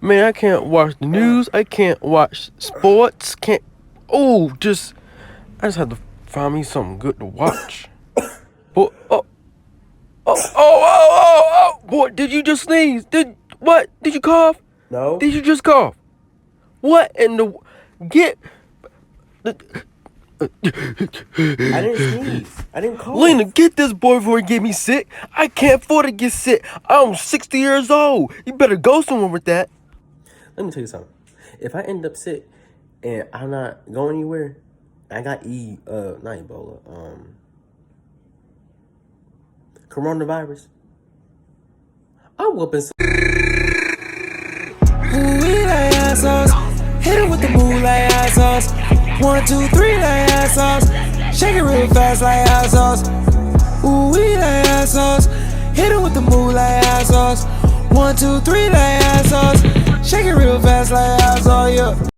Man, I can't watch the news. I can't watch sports. Can't. Oh, just. I just have to find me something good to watch. Boy, boy, did you just sneeze? What? Did you cough? No. Did you just cough? What in the. Get. I didn't sneeze. I didn't cough. Lena, get this boy before he get me sick. I can't afford to get sick. I'm 60 years old. You better go somewhere with that. Let me tell you something. If I end up sick and I'm not going anywhere, I got not Ebola, coronavirus. I'll whoop and We like hot sauce. Hit it with the move like hot sauce. 1, 2, 3 like hot sauce. Shake it real fast like hot sauce. Ooh, we like hot sauce. Hit it with the move like hot sauce. 1, 2, 3 like hot sauce. Shake it real fast like hot sauce, yeah.